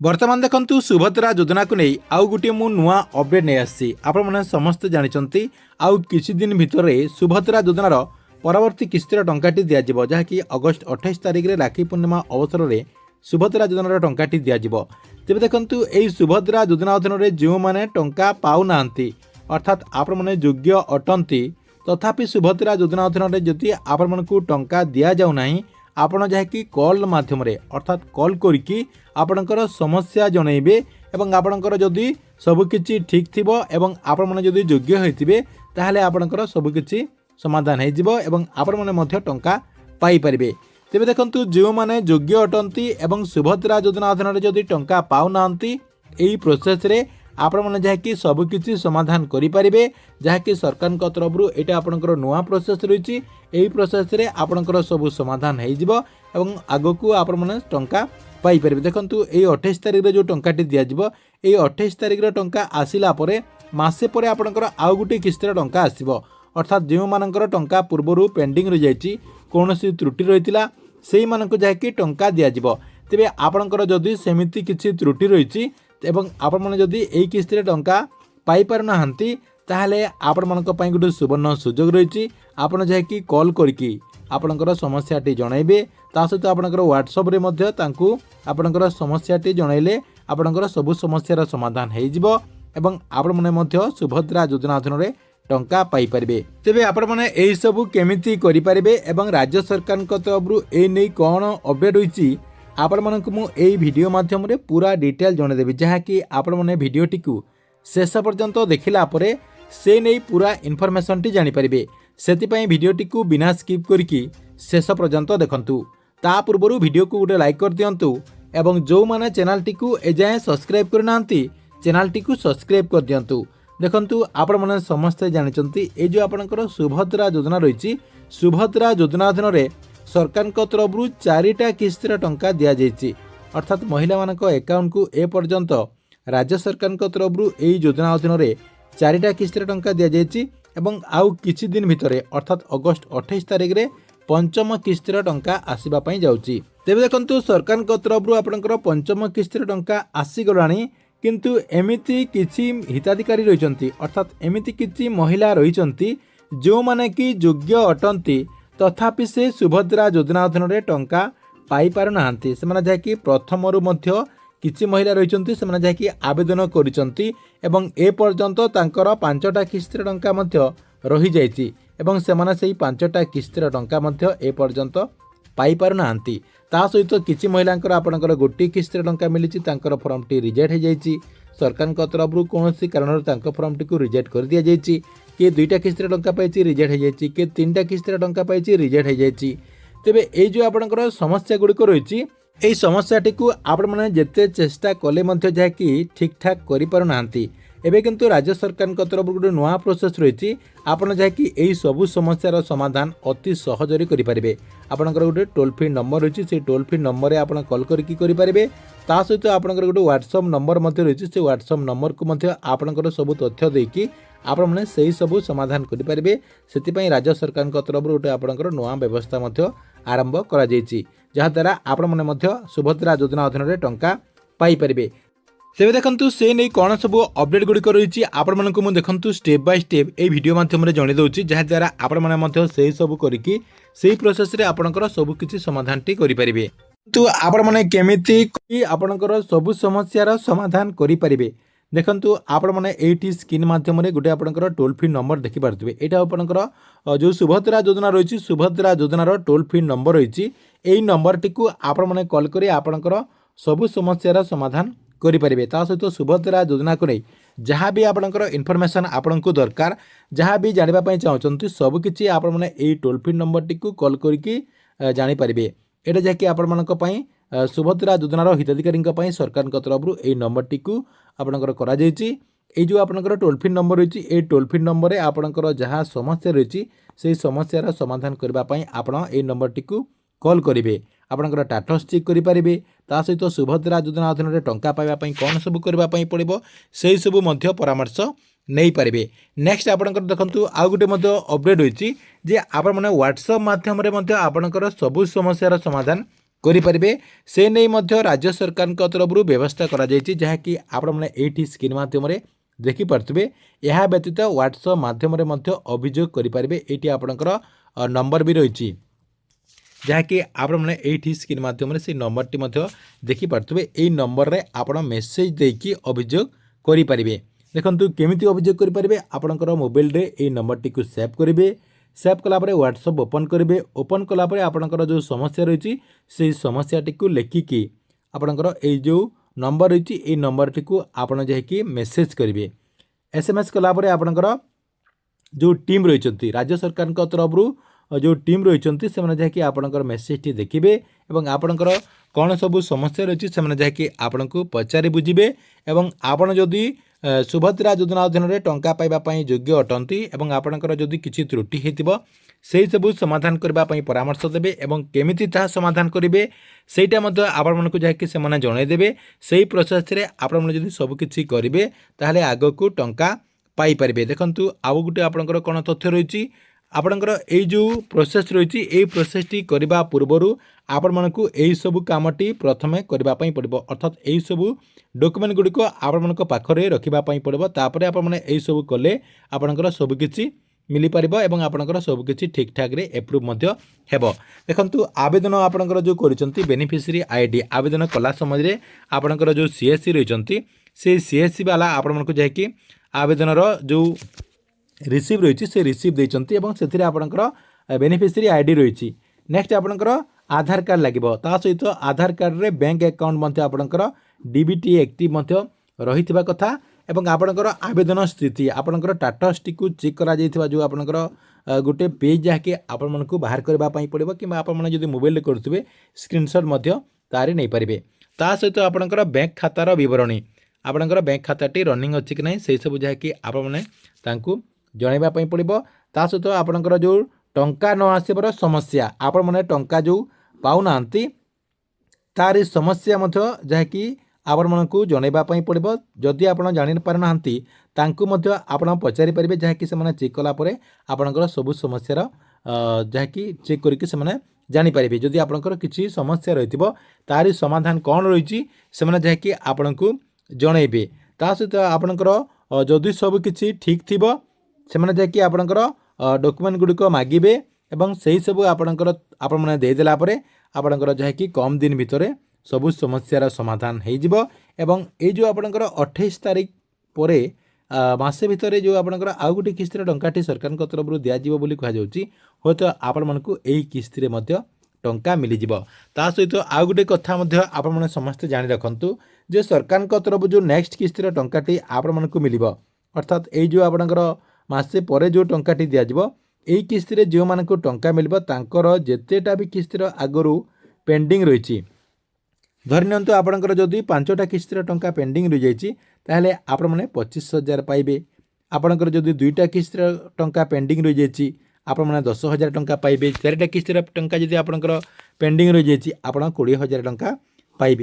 वर्तमान देखंतु सुभद्रा योजना को नहीं आउ गोटे मु नुआ अपडेट नहीं आसी आपण मैंने समस्त जानते आउ किछि दिन भितर सुभद्रा योजनार परवर्ती किस्तिर टंकाटी दिज्व जहाँकि अगस्ट 28 तारिख में राखी पूर्णिमा अवसर में सुभद्रा योजनार टंकाटी दिज्व तेज देखंतु यही सुभद्रा योजना अधीन जो मैंने टंका पाऊना अर्थात आपण मैंने योग्य अटंती तथापि सुभद्रा योजना अधीन जदि आपण को टंका दि जाऊना आपण जहाँकि कॉल माध्यम अर्थात कॉल करके आपणकर समस्या जनइबे एवं आपणकर जदि सबकिछि ठीक थिबो एवं आपण माने जदि योग्य होइतिबे ताहले आपणकर सबकिछि समाधान हो जिवो एवं आपण माने मध्य टंका पाई परिबे। तेबे देखंतु जो माने योग्य अटंती एवं सुभद्रा योजना अधीन जदि टंका पाउ नांती एई प्रोसेस रे आपण माने जहाँकि सबकिछि समाधान करि परिबे जहाँकि सरकार तरफ एटा आपणकर नुआ प्रोसेस रहिछि एई प्रोसेस रे आपणकर सब समाधान हो जिवो एवं आगकू आपण माने टंका पाई परिबे। देखंतु एई 28 तारिख रे जो टंकाटी दिया जिवो एई 28 तारिख रे टंका आसिला परे मासे परे आपणकर आउ गुटे किस्तिर टंका आसीबो अर्थात जो मानकर टंका पूर्वरु पेंडिंग रहि जायछि कोनोसी त्रुटि रहितिला सेही मानक जायकि टंका दिया जिवो। तेबे आपणकर जदि सेमिति किछि त्रुटि रहिछि एवं आपण माने जदि एई किस्तिर टंका पाई पारना हंती ताहले आपण मानक पई गुटे सुवर्ण सुजोग रहिछि आपण जायकि कॉल करके आपणकर समस्याटी जणाइबे ता सहित आपणकर व्हाट्सएप रे मध्य तांकू आपणकर समस्याटी जणाइले आपणकर सब समस्यार समाधान हो जिवो एवं आपण माने मध्य सुभद्रा योजना अधीन रे टंका पाई परिबे। तेबे आपण माने एई सब केमिति करि परिबे एवं राज्य सरकार को तरफरु ए नै कोन अपडेट होईची आपण मानक मु एई वीडियो माध्यम रे पूरा डिटेल जणे देबी जहाँकि आपण माने वीडियोटी को शेष पर्यंत देखिला परे से नै पूरा इन्फॉर्मेशन टी जानि परिबे। सेतिपई वीडियोटी को बिना स्किप करके शेष पर्यंत देखंतु ता पूर्व वीडियो को गोटे लाइक कर दियंतु एवं जो माने चैनल टी को एजाए सब्सक्राइब करनांती चैनल टी को सब्सक्राइब कर दियंतु। देखंतु आपण माने समस्त जानचंती ए जो आपनकर सुभद्रा योजना रहिछि सुभद्रा योजना अधीन रे सरकार को तरफरु 4टा किस्तिर टंका दिया जायछि अर्थात महिला मानक अकाउंट को ए पर्यंत राज्य सरकार को तरफरु एई योजना अधीन रे 4टा किस्तिर टंका दिया जायछि एवं आउ किछि दिन भितरे अर्थात अगस्ट 28 तारिख रे पंचम किस्तिर टंका आसीबा पई जाउची। तेबे देखंतु सरकार को तरफरु आपनकर पंचम किस्तिर टंका आसी गलानी किंतु एमिति किछि हिताधिकारी रहिचंती अर्थात एमिति किछि महिला रहिचंती जो माने कि योग्य अटंती तथापि से सुभद्रा योजना अधीन रे टंका पाई पारु नाहंती सेमाने जाकी प्रथमरु मध्य किछि महिला रहिचंती सेमाने जाकी आवेदन करिसंती एवं ए पर्यंत तांकर 5टा किस्तिर टंका मध्य रहि जायछि एवं सेमाने सेही 5टा किस्तिर टंका मध्य ए पर्यंत पाई पारु नाहंती। ता सहित किछि महिलांकर आपणकर गोटी किस्तिर टंका मिलिछि तांकर फॉर्म टी रिजेक्ट हो जायछि सरकार को तरफरु कोनोसी कारणर तांकर फॉर्म टी को रिजेक्ट कर दिया जायछि के 2टा किस्तिर टंका पाइछि रिजेक्ट हो जायछि के 3टा किस्तिर टंका पाइछि रिजेक्ट हो जायछि। तेबे ए जो आपणकर समस्या गुडिक रहिछि एई समस्याटी को आपण माने जेते चेष्टा कले मध्य जाकी ठीक ठाक करि पारु नाहंती एबे किंतु राज्य सरकार को तरफ गोटे नुआ प्रोसेस रही आपड़ जहाँकि यही सबू समस्यार समाधान अति सहजरे करेंगे। आपंकर गोटे टोल फ्री नंबर रही से टोल फ्री नंबर आप कॉल करेंगे ता सहित आपंकर गोटे व्हाट्सएप नंबर रही से व्हाट्सएप नंबर को आपंकर सब तथ्य देकी आपण मैंने से सबू समाधान करेंगे। से राज्य सरकार तरफ गोटे आपंकर नुआ व्यवस्था आरंभ कर जहाद्वारा आपण मैंने सुभद्रा योजना अधीन में टंका पाइपर। तेज देखंतु से नहीं कौन सब अपडेट गुड़िक रही आपण मुझे देखंतु step by step A video माध्यम जन दूसरी जहाद्वारा आपण मैंने से सब करके से प्रोसेस रे आपणकर सब किछि समाधान टी करि परिबे। तो आपण माने केमिति आपणकर सब समस्यार समाधान करि परिबे देखंतु आपण माने एटी स्क्रीन माध्यम रे गुटे आपणकर टोल फ्री नंबर देखि पारथिबे एटा आपणकर जो सुभद्रा योजना रही सुभद्रा योजनार टोल फ्री नंबर रही एई नंबर टी को आपण माने कॉल करी आपणकर सब समस्यार समाधान करेंगे। ता सहित सुभद्रा योजना को नहीं जहाँ भी आपंकर इनफॉरमेशन आपण को दरकार जहाँ भी जानापी चाहते सबकि आपण मैंने टोल फ्री नंबर टी को कॉल करके जानीपारे यहाँ जहाँकि आपण सुभद्रा योजनार हिताधिकारी सरकार तरफ यही नंबर टी को आपंकर कर जो आपंकर टोल फ्री नंबर रही है टोल फ्री नंबर आपंकर जहाँ समस्या रही से समस्यार समाधान करने आपण यही नंबर टी को कॉल करेंगे। आपंकर स्टेटस चेक करेंगे ता सहित सुभद्रा योजना अधीन में टंका पाइबापी कौन सब करने पड़ो से सबू परामर्श नहीं पारे। नेक्स्ट आपंकर देखो आउ गोटे अपडेट होती जे आपण मैंने व्हाट्सएप मध्यम आपंकर सबू समस्यार समाधान କରିପାରିବେ। ସେ ନେଇ ମଧ୍ୟ ରାଜ୍ୟ ସରକାରଙ୍କ ତରଫରୁ ବ୍ୟବସ୍ଥା କରାଯାଇଛି, ଯାହାକି ଆପଣମାନେ ଏଇଠି ସ୍କ୍ରିନ୍ ମାଧ୍ୟମରେ ଦେଖିପାରୁଥିବେ। ଏହା ବ୍ୟତୀତ ହ୍ୱାଟ୍ସଆପ୍ ମାଧ୍ୟମରେ ମଧ୍ୟ ଅଭିଯୋଗ କରିପାରିବେ। ଏଇଠି ଆପଣଙ୍କର ନମ୍ବର ବି ରହିଛି, ଯାହାକି ଆପଣମାନେ ଏଇଠି ସ୍କ୍ରିନ୍ ମାଧ୍ୟମରେ ସେଇ ନମ୍ବରଟି ମଧ୍ୟ ଦେଖିପାରୁଥିବେ। ଏଇ ନମ୍ବରରେ ଆପଣ ମେସେଜ ଦେଇକି ଅଭିଯୋଗ କରିପାରିବେ। ଦେଖନ୍ତୁ କେମିତି ଅଭିଯୋଗ କରିପାରିବେ। ଆପଣଙ୍କର ମୋବାଇଲରେ ଏଇ ନମ୍ବରଟିକୁ ସେଭ୍ କରିବେ। ସେଭ୍ କଲାପରେ ହ୍ୱାଟ୍ସଆପ୍ ଓପନ୍ କରିବେ। ଓପନ୍ କଲାପରେ ଆପଣଙ୍କର ଯେଉଁ ସମସ୍ୟା ରହିଛି ସେଇ ସମସ୍ୟାଟିକୁ ଲେଖିକି ଆପଣଙ୍କର ଏଇ ଯେଉଁ ନମ୍ବର ରହିଛି ଏଇ ନମ୍ବରଟିକୁ ଆପଣ ଯାଇକି ମେସେଜ କରିବେ। SMS କଲାପରେ ଆପଣଙ୍କର ଯେଉଁ ଟିମ୍ ରହିଛନ୍ତି ରାଜ୍ୟ ସରକାରଙ୍କ ତରଫରୁ ଯେଉଁ ଟିମ୍ ରହିଛନ୍ତି ସେମାନେ ଯାଇକି ଆପଣଙ୍କର ମେସେଜଟି ଦେଖିବେ ଏବଂ ଆପଣଙ୍କର କ'ଣ ସବୁ ସମସ୍ୟା ରହିଛି ସେମାନେ ଯାଇକି ଆପଣଙ୍କୁ ପଚାରି ବୁଝିବେ। ଏବଂ ଆପଣ ଯଦି ସୁଭଦ୍ରା ଯୋଜନା ଅଧୀନରେ ଟଙ୍କା ପାଇବା ପାଇଁ ଯୋଗ୍ୟ ଅଟନ୍ତି ଏବଂ ଆପଣଙ୍କର ଯଦି କିଛି ତ୍ରୁଟି ହେଇଥିବ ସେହି ସବୁ ସମାଧାନ କରିବା ପାଇଁ ପରାମର୍ଶ ଦେବେ ଏବଂ କେମିତି ତାହା ସମାଧାନ କରିବେ ସେଇଟା ମଧ୍ୟ ଆପଣମାନଙ୍କୁ ଯାଇକି ସେମାନେ ଜଣାଇଦେବେ। ସେହି ପ୍ରୋସେସ୍ରେ ଆପଣମାନେ ଯଦି ସବୁକିଛି କରିବେ ତାହେଲେ ଆଗକୁ ଟଙ୍କା ପାଇପାରିବେ। ଦେଖନ୍ତୁ ଆଉ ଗୋଟେ ଆପଣଙ୍କର କ'ଣ ତଥ୍ୟ ରହିଛି। ଆପଣଙ୍କର ଏଇ ଯେଉଁ ପ୍ରୋସେସ୍ ରହିଛି ଏଇ ପ୍ରୋସେସ୍ଟି କରିବା ପୂର୍ବରୁ ଆପଣମାନଙ୍କୁ ଏହିସବୁ କାମଟି ପ୍ରଥମେ କରିବା ପାଇଁ ପଡ଼ିବ। ଅର୍ଥାତ୍ ଏହିସବୁ ଡକୁମେଣ୍ଟ ଗୁଡ଼ିକ ଆପଣମାନଙ୍କ ପାଖରେ ରଖିବା ପାଇଁ ପଡ଼ିବ। ତାପରେ ଆପଣମାନେ ଏହିସବୁ କଲେ ଆପଣଙ୍କର ସବୁକିଛି ମିଳିପାରିବ ଏବଂ ଆପଣଙ୍କର ସବୁକିଛି ଠିକ୍ ଠାକ୍ରେ ଏପ୍ରୁଭ୍ ମଧ୍ୟ ହେବ। ଦେଖନ୍ତୁ ଆବେଦନ ଆପଣଙ୍କର ଯେଉଁ କରିଛନ୍ତି ବେନିଫିସିଆରୀ ID ଆବେଦନ କଲା ସମୟରେ ଆପଣଙ୍କର ଯେଉଁ CSC ରହିଛନ୍ତି ସେଇ CSC ବାଲା ଆପଣମାନଙ୍କୁ ଯାଇକି ଆବେଦନର ଯେଉଁ ରିସିଭ୍ ରହିଛି ସେ ରିସିଭ୍ ଦେଇଛନ୍ତି ଏବଂ ସେଥିରେ ଆପଣଙ୍କର ବେନିଫିସିଆରୀ ID ରହିଛି। ନେକ୍ସଟ ଆପଣଙ୍କର ଆଧାର କାର୍ଡ଼ ଲାଗିବ। ତା ସହିତ ଆଧାର କାର୍ଡ଼ରେ ବ୍ୟାଙ୍କ ଆକାଉଣ୍ଟ ମଧ୍ୟ ଆପଣଙ୍କର DBT ଆକ୍ଟିଭ୍ ମଧ୍ୟ ରହିଥିବା କଥା ଏବଂ ଆପଣଙ୍କର ଆବେଦନ ସ୍ଥିତି ଆପଣଙ୍କର ଷ୍ଟାଟସ୍ଟିକୁ ଚେକ୍ କରାଯାଇଥିବା ଯେଉଁ ଆପଣଙ୍କର ଗୋଟେ ପେଜ୍ ଯାହାକି ଆପଣମାନଙ୍କୁ ବାହାର କରିବା ପାଇଁ ପଡ଼ିବ କିମ୍ବା ଆପଣମାନେ ଯଦି ମୋବାଇଲରେ କରୁଥିବେ ସ୍କ୍ରିନଶଟ୍ ମଧ୍ୟ ତାରି ନେଇପାରିବେ। ତା ସହିତ ଆପଣଙ୍କର ବ୍ୟାଙ୍କ ଖାତାର ବିବରଣୀ ଆପଣଙ୍କର ବ୍ୟାଙ୍କ ଖାତାଟି ରନିଂ ଅଛି କି ନାହିଁ ସେହିସବୁ ଯାହାକି ଆପଣମାନେ ତାଙ୍କୁ ଜଣାଇବା ପାଇଁ ପଡ଼ିବ। ତା ସହିତ ଆପଣଙ୍କର ଯେଉଁ ଟଙ୍କା ନ ଆସିବାର ସମସ୍ୟା ଆପଣମାନେ ଟଙ୍କା ଯେଉଁ ପାଉନାହାନ୍ତି ତାରି ସମସ୍ୟା ମଧ୍ୟ ଯାହାକି ଆପଣମାନଙ୍କୁ ଜଣାଇବା ପାଇଁ ପଡ଼ିବ। ଯଦି ଆପଣ ଜାଣିପାରୁନାହାନ୍ତି ତାଙ୍କୁ ମଧ୍ୟ ଆପଣ ପଚାରିପାରିବେ, ଯାହାକି ସେମାନେ ଚେକ୍ କଲା ପରେ ଆପଣଙ୍କର ସବୁ ସମସ୍ୟାର ଯାହାକି ଚେକ୍ କରିକି ସେମାନେ ଜାଣିପାରିବେ। ଯଦି ଆପଣଙ୍କର କିଛି ସମସ୍ୟା ରହିଥିବ ତାରି ସମାଧାନ କ'ଣ ରହିଛି ସେମାନେ ଯାହାକି ଆପଣଙ୍କୁ ଜଣାଇବେ। ତା ସହିତ ଆପଣଙ୍କର ଯଦି ସବୁ କିଛି ଠିକ୍ ଥିବ ସେମାନେ ଯାଇକି ଆପଣଙ୍କର ଡକୁମେଣ୍ଟ ଗୁଡ଼ିକ ମାଗିବେ ଏବଂ ସେହିସବୁ ଆପଣମାନେ ଦେଇଦେଲା ପରେ ଆପଣଙ୍କର ଯାହାକି କମ୍ ଦିନ ଭିତରେ ସବୁ ସମସ୍ୟାର ସମାଧାନ ହେଇଯିବ। ଏବଂ ଏଇ ଯେଉଁ ଆପଣଙ୍କର 28 ତାରିଖ ପରେ ମାସେ ଭିତରେ ଯେଉଁ ଆପଣଙ୍କର ଆଉ ଗୋଟେ କିସ୍ତିର ଟଙ୍କାଟି ସରକାରଙ୍କ ତରଫରୁ ଦିଆଯିବ ବୋଲି କୁହାଯାଉଛି, ହୁଏତ ଆପଣମାନଙ୍କୁ ଏହି କିସ୍ତିରେ ମଧ୍ୟ ଟଙ୍କା ମିଳିଯିବ। ତା ସହିତ ଆଉ ଗୋଟେ କଥା ମଧ୍ୟ ଆପଣମାନେ ସମସ୍ତେ ଜାଣି ରଖନ୍ତୁ ଯେ ସରକାରଙ୍କ ତରଫରୁ ଯେଉଁ ନେକ୍ସଟ କିସ୍ତିର ଟଙ୍କାଟି ଆପଣମାନଙ୍କୁ ମିଳିବ, ଅର୍ଥାତ୍ ଏଇ ଯେଉଁ ଆପଣଙ୍କର ମାସେ ପରେ ଯେଉଁ ଟଙ୍କାଟି ଦିଆଯିବ ଏହି କିସ୍ତିରେ ଯେଉଁମାନଙ୍କୁ ଟଙ୍କା ମିଳିବ ତାଙ୍କର ଯେତେଟା ବି କିସ୍ତିର ଆଗରୁ ପେଣ୍ଡିଂ ରହିଛି, ଧରି ନିଅନ୍ତୁ ଆପଣଙ୍କର ଯଦି 5ଟା କିସ୍ତିର ଟଙ୍କା ପେଣ୍ଡିଂ ରହିଯାଇଛି ତାହେଲେ ଆପଣମାନେ 25,000 ପାଇବେ। ଆପଣଙ୍କର ଯଦି 2ଟା କିସ୍ତିର ଟଙ୍କା ପେଣ୍ଡିଂ ରହିଯାଇଛି ଆପଣମାନେ 10,000 ଟଙ୍କା ପାଇବେ। 4ଟା କିସ୍ତିର ଟଙ୍କା ଯଦି ଆପଣଙ୍କର ପେଣ୍ଡିଂ ରହିଯାଇଛି ଆପଣ 20,000 ଟଙ୍କା ପାଇବେ।